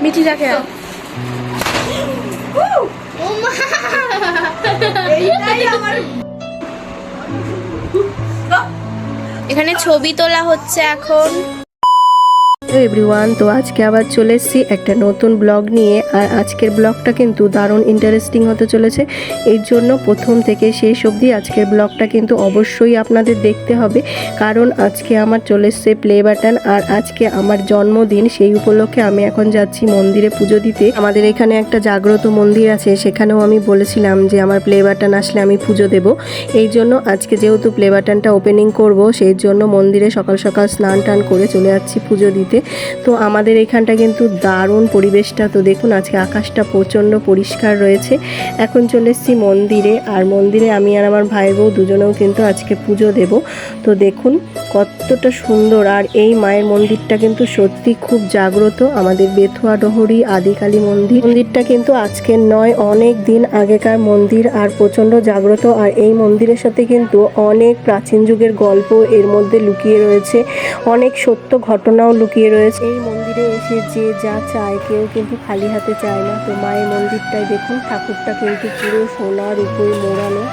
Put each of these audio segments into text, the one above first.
মিঠিটা খেয়ে এখানে ছবি তোলা হচ্ছে এখন। এভরিওয়ান, তো আজকে আবার চলে এসেছি একটা নতুন ব্লগ নিয়ে। আর আজকের ব্লগটা কিন্তু দারুণ ইন্টারেস্টিং হতে চলেছে। এই জন্য প্রথম থেকে শেষ অবধি আজকের ব্লগটা কিন্তু অবশ্যই আপনাদের দেখতে হবে, কারণ আজকে আমার চলে এসছে প্লে বাটন। আর আজকে আমার জন্মদিন, সেই উপলক্ষে আমি এখন যাচ্ছি মন্দিরে পুজো দিতে। আমাদের এখানে একটা জাগ্রত মন্দির আছে, সেখানেও আমি বলেছিলাম যে আমার প্লে বাটন আসলে আমি পুজো দেব। এই জন্য আজকে যেহেতু প্লে বাটনটা ওপেনিং করব, সেই জন্য মন্দিরে সকাল সকাল স্নান টান করে চলে যাচ্ছি পুজো দিতে। তো আমাদের এখানটা কিন্তু দারুণ পরিবেশটা। তো দেখুন আজকে আকাশটা প্রচণ্ড পরিষ্কার রয়েছে। এখন চলে এসেছি মন্দিরে, আর মন্দিরে আমি আর আমার ভাই বউ দুজনেও কিন্তু আজকে পুজো দেব। তো দেখুন কতটা সুন্দর। আর এই মায়ের মন্দিরটা কিন্তু সত্যি খুব জাগ্রত, আমাদের বেথুয়া ডহরি আদিকালী মন্দির। মন্দিরটা কিন্তু আজকের নয়, অনেক দিন আগেকার মন্দির, আর প্রচণ্ড জাগ্রত। আর এই মন্দিরের সাথে কিন্তু অনেক প্রাচীন যুগের গল্প এর মধ্যে লুকিয়ে রয়েছে, অনেক সত্য ঘটনাও লুকিয়ে রয়েছে। এই মন্দিরে এসে যে যা চায়, কেউ কিন্তু খালি হাতে চায় না। তো মায়ের মন্দিরটাই দেখুন, ঠাকুরটা কিন্তু পুরো সোনার উপরে মোড়ানো।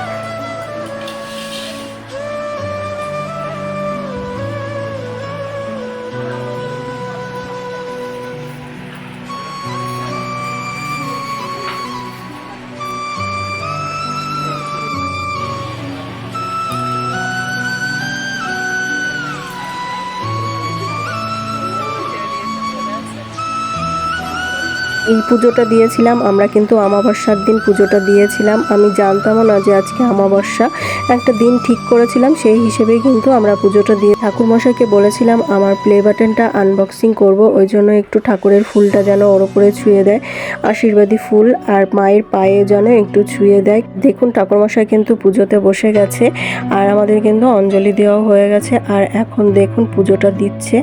এই পুজোটা দিয়েছিলাম আমরা, কিন্তু অমাবস্যার দিন পুজোটা দিয়েছিলাম। আমি জানতামও না যে আজকে অমাবস্যা, একটা দিন ঠিক করেছিলাম, সেই হিসেবেই কিন্তু আমরা পুজোটা দিয়ে ঠাকুরমশাইকে বলেছিলাম আমার প্লে বাটনটা আনবক্সিং করব, ওই জন্য একটু ঠাকুরের ফুলটা যেন ওর উপরে ছুঁয়ে দেয়, আশীর্বাদী ফুল, আর মায়ের পায়ে যেন একটু ছুঁয়ে দেয়। দেখুন ঠাকুরমশাই কিন্তু পুজোতে বসে গেছে, আর আমাদের কিন্তু অঞ্জলি দেওয়া হয়ে গেছে। আর এখন দেখুন পুজোটা দিচ্ছে।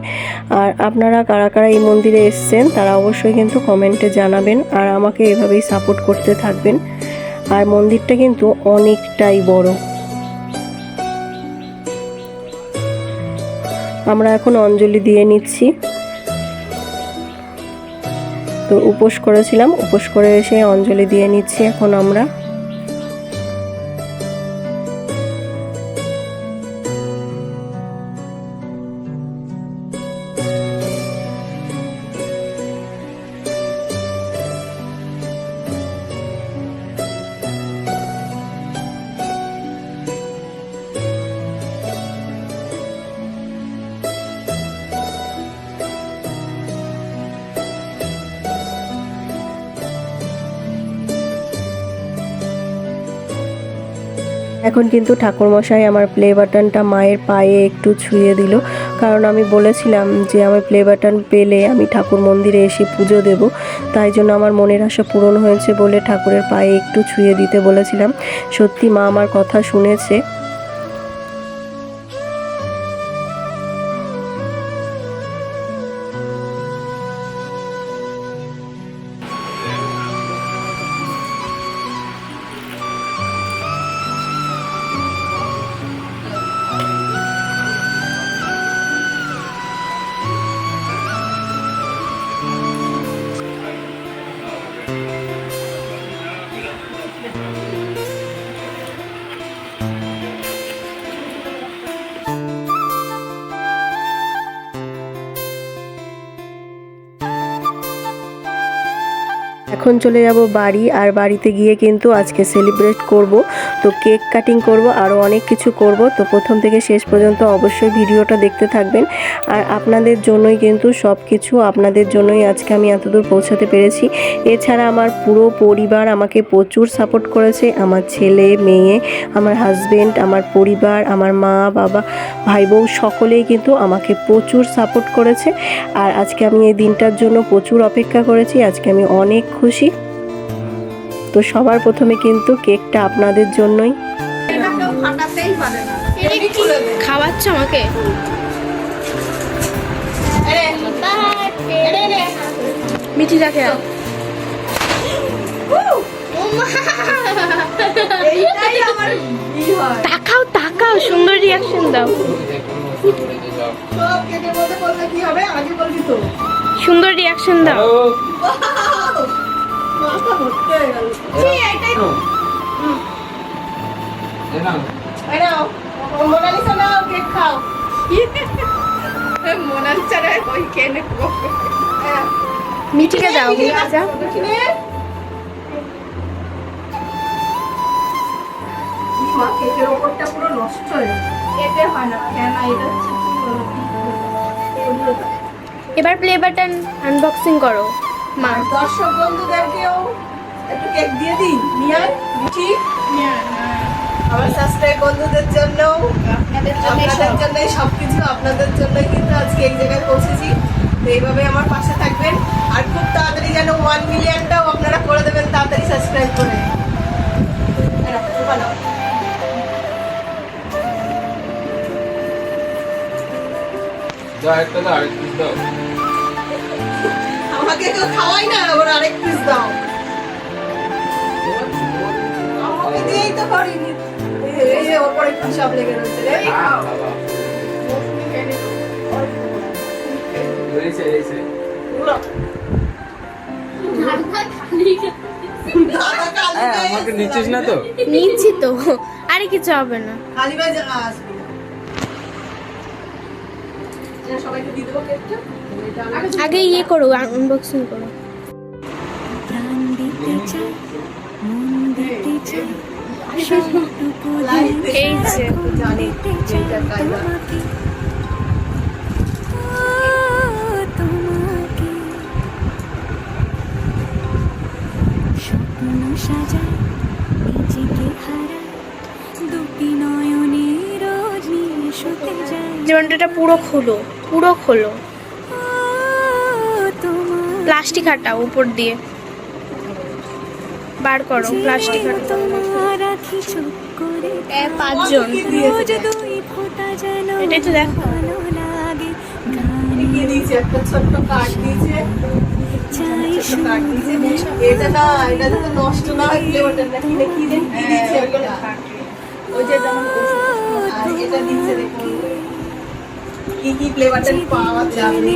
আর আপনারা কারা কারা এই মন্দিরে এসছেন তারা অবশ্যই কিন্তু কমেন্টে জানাবেন, আর আমাকে এভাবেই সাপোর্ট করতে থাকবেন। আর মন্দিরটা কিন্তু অনেকটাই বড়। আমরা এখন অঞ্জলি দিয়ে নিচ্ছি। তো উপোস করেছিলাম, উপোস করে এসে অঞ্জলি দিয়ে নিচ্ছি এখন আমরা। এখন কিন্তু ঠাকুরমশাই আমার প্লে বাটনটা মায়ের পায়ে একটু ছুঁয়ে দিল, কারণ আমি বলেছিলাম যে আমার প্লে বাটন পেলে আমি ঠাকুর মন্দিরে এসে পুজো দেব। তাই জন্য আমার মনের আশা পূরণ হয়েছে বলে ঠাকুরের পায়ে একটু ছুঁয়ে দিতে বলেছিলাম। সত্যি মা আমার কথা শুনেছে। এখন চলে যাব বাড়ি, আর বাড়িতে গিয়ে কিন্তু আজকে সেলিব্রেট করব। তো কেক কাটিং করব, আরও অনেক কিছু করব। তো প্রথম থেকে শেষ পর্যন্ত অবশ্যই ভিডিওটা দেখতে থাকবেন। আর আপনাদের জন্যই কিন্তু সব কিছু, আপনাদের জন্যই আজকে আমি এতদূর পৌঁছাতে পেরেছি। এছাড়া আমার পুরো পরিবার আমাকে প্রচুর সাপোর্ট করেছে, আমার ছেলে মেয়ে, আমার হাজবেন্ড, আমার পরিবার, আমার মা বাবা, ভাই বউ সকলেই কিন্তু আমাকে প্রচুর সাপোর্ট করেছে। আর আজকে আমি এই দিনটার জন্য প্রচুর অপেক্ষা করেছি, আজকে আমি অনেক খুশি। তো সবার প্রথমে কিন্তু কেকটা আপনাদের জন্যই। খাওয়াচ্ছ আমাকে? মিঠিটা খেয়ে তাকাও তাকাও, সুন্দর রিয়াকশন দাও। সুন্দর রিয়াকশন দাও। মাথা ভর্তি হয়ে গেল। এই নাও, মোনালিসা নাও, কেক খাও। মোনালিসার ওই কেনে মিঠিকে দাও, মিঠি দাও। মা কেকের ওপরটা পুরো নষ্ট হয়ে গেছে। এতে হয় না, কেন এটা হচ্ছে এবার প্লে বাটন আনবক্সিং করো মা। দর্শক বন্ধুদেরকেও একটু কেক দিয়ে দিই। নিয়ে ঠিক আমার সাবস্ক্রাইব বন্ধুদের জন্য, আপনাদের জন্য সবকিছু আপনাদের জন্যই কিন্তু আজকে এই জায়গায় পৌঁছেছি। তো এইভাবে আমার পাশে থাকবেন আর খুব তাড়াতাড়ি যেন 1 মিলিয়নটাও আপনারা করে দেবেন, তাড়াতাড়ি সাবস্ক্রাইব করে। আমাকে কেউ খাওয়াই না, আবার আরেক পিস দাও। আমাকে দিয়েই তো পারিনি। এই যে ওপরে হিসাব লেগে রয়েছে রে। আমাকে নিচ্ছিস না তো? নিচ্ছি তো, আরে কিছু হবে না। খালি ভাই আসবি না। সবাইকে দিয়ে দেবো কেকটা। আগে ইয়ে করো, আনবক্সিং করো। এই যে জানি এটা কায়দা। জীবনটা পুরো খোলো, পুরো খোলো। প্লাস্টিক হাটাও উপর দিয়ে, বার করো প্লাস্টিক হাটাও। 5 জন, এটাই তো দেখো। লিখিয়ে দিয়েছে, একটা ছোট্ট কার্ড দিয়েছে। ছোট্ট কার্ড দিয়েছে। এটা না, এটা যাতে নষ্ট না হয় ফ্লেভারটা না, কিনে কি দিয়েছে ওইটা। ওই যে যেমন আর এটা দিয়েছে দেখুন কি কি ফ্লেভারটা পাওয়া যাবে।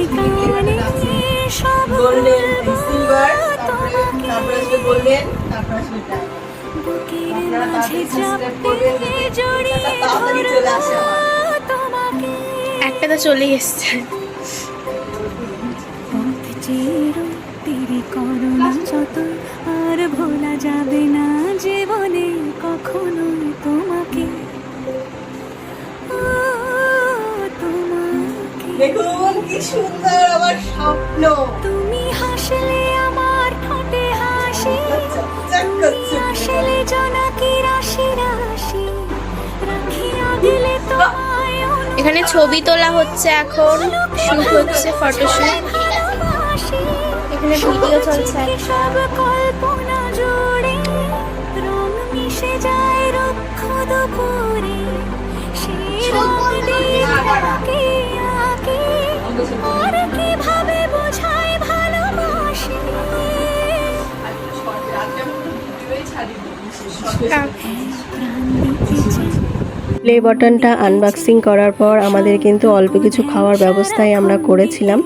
গোল্ডেন, সিলভার, তারপরে আসবে গোল্ডেন, তারপরে আসবে ডায়মন্ড। আপনারা তাড়াতাড়ি সাবস্ক্রাইব করবেন, তাড়াতাড়ি চলে আসে আমার। একটা তো চলেই এসছে। আর ভোলা যাবে না জীবনে কখনো তোমাকে। দেখুন কি সুন্দর আমার স্বপ্ন। তুমি হাসলে আমার ঠোঁটে হাসি, আসলে জোনাকি রাশি রাশি রাখিয়া দিলে তোমায়। এখানে ছবি তোলা হচ্ছে, এখন শুট হচ্ছে, ফটোশুট। এখানে ভিডিও চলছে। সব কল্পনা জুড়ে রং মিশে যায় রুক্ষ দুপুরে, সেই রং দিয়ে আঁকি আঁকি আর কিভাবে বোঝায় ভালোবাসি। প্লে বাটনটা আনবক্সিং করার পর আমাদের কিন্তু অল্প কিছু খাওয়ার ব্যবস্থাই আমরা করেছিলাম।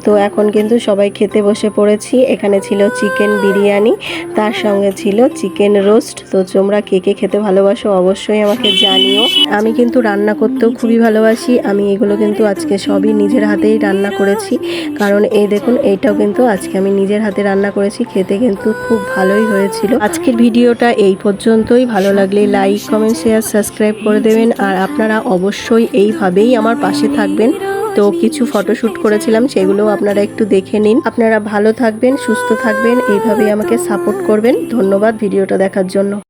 তো এখন কিন্তু সবাই খেতে বসে পড়েছি। এখানে ছিল চিকেন বিরিয়ানি, তার সঙ্গে ছিল চিকেন রোস্ট। তো তোমরা কে কে খেতে ভালোবাসো অবশ্যই আমাকে জানিও। আমি কিন্তু রান্না করতেও খুবই ভালোবাসি। আমি এগুলো কিন্তু আজকে সবই নিজের হাতেই রান্না করেছি, কারণ এই দেখুন এইটাও কিন্তু আজকে আমি নিজের হাতে রান্না করেছি। খেতে কিন্তু খুব ভালোই হয়েছিল। আজকের ভিডিওটা এই পর্যন্তই। ভালো লাগলে লাইক, কমেন্ট, শেয়ার, সাবস্ক্রাইব করে দেবেন। আর আপনারা অবশ্যই এইভাবেই আমার পাশে থাকবেন। তো কিছু ফটোশুট করেছিলাম, সেগুলো আপনারা একটু দেখে নিন। আপনারা ভালো থাকবেন, সুস্থ থাকবেন, এইভাবেই আমাকে সাপোর্ট করবেন। ধন্যবাদ ভিডিওটা দেখার জন্য।